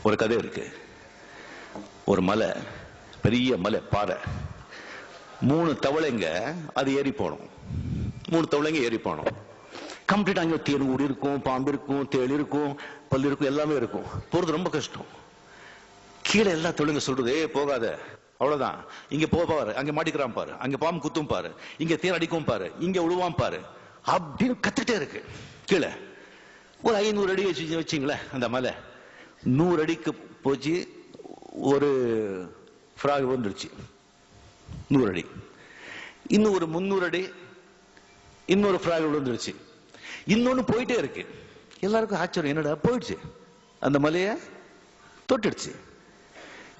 ஒரு கதை இருக்கு. ஒரு மலை, பெரிய மலை, பாறை, 3 தவளைங்க அது ஏறி போனோம். 3 தவளைங்க ஏறி போனோம். கம்ப்ளீட் அங்கே தேன் இருக்கும், பாம்பு இருக்கும், தேள் இருக்கும், பல்லு இருக்கும், எல்லாமே இருக்கும். போறது ரொம்ப கஷ்டம். கீழே எல்லா தவளைங்க சொல்றது, போகாத, அவ்வளவுதான், இங்க பாரு, அங்க மாட்டிக்கிறான் பாரு, அங்க பாம்பு குத்தும் பாரு, இங்க தேன் அடிக்கும் பாரு, இங்க விழுவான் பாரு அப்படின்னு கத்துட்டே இருக்கு. கீழே ஒரு 500 அடி வச்சுங்களேன். அந்த மலை 100 அடிக்கு போச்சு. ஒரு ஃப்ராக் வந்துருச்சு 100 அடி. இன்னும் ஒரு 300 அடி இன்னொரு ஃப்ராக் விழுந்துருச்சு. இன்னொன்னு போயிட்டே இருக்கு. எல்லாருக்கும் ஆச்சரியம், என்னடா போயிடுச்சு, அந்த மலைய தொட்டுடுச்சு.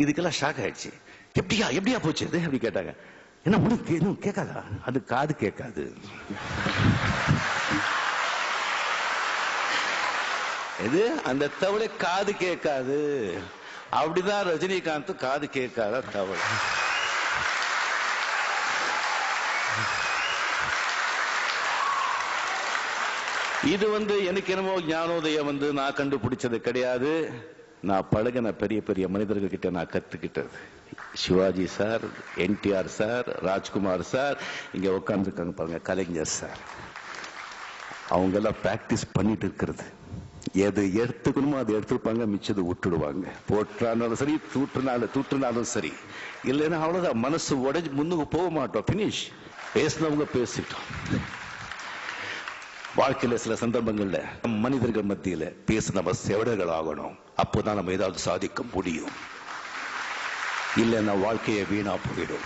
இதுக்கெல்லாம் ஷாக் ஆயிடுச்சு. எப்படியா போச்சு அது அப்படி கேட்டாங்க. என்ன ஒண்ணு கேட்காதா? அது காது கேட்காது. இது அந்த தவளை காது கேட்காது. அப்படிதான் ரஜினிகாந்த் காது கேட்காத தவளை. இது எனக்கு என்னமோ ஞானோதயம் நான் கண்டுபிடிச்சது கிடையாது. நான் பழகின பெரிய பெரிய மனிதர்கள் கிட்ட நான் கத்துக்கிட்டது. Sivaji sir, NTR sir, Rajkumar sir, இங்க உட்கார்ந்துருக்காங்க பாருங்க, கலைஞர் சார், அவங்க எல்லாம் பிராக்டிஸ் பண்ணிட்டு இருக்கிறது. எது எடுத்துக்கணுமோ அதை எடுத்துருப்பாங்க, மிச்சது விட்டுடுவாங்க. போட்டாலும் சரி, தூற்றுனாலும் சரி. இல்லைன்னா அவ்வளவுதான், மனசு உடைஞ்சு முன்னுக்கு போக மாட்டோம். பினிஷ். பேசினவங்க பேசிட்டோம். வாழ்க்கையில சில சந்தர்ப்பங்கள்ல மனிதர்கள் மத்தியில பேச நம்ம செவடர்கள் ஆகணும். அப்போதான் நம்ம ஏதாவது சாதிக்க முடியும். இல்லைன்னா வாழ்க்கையை வீணா போயிடும்.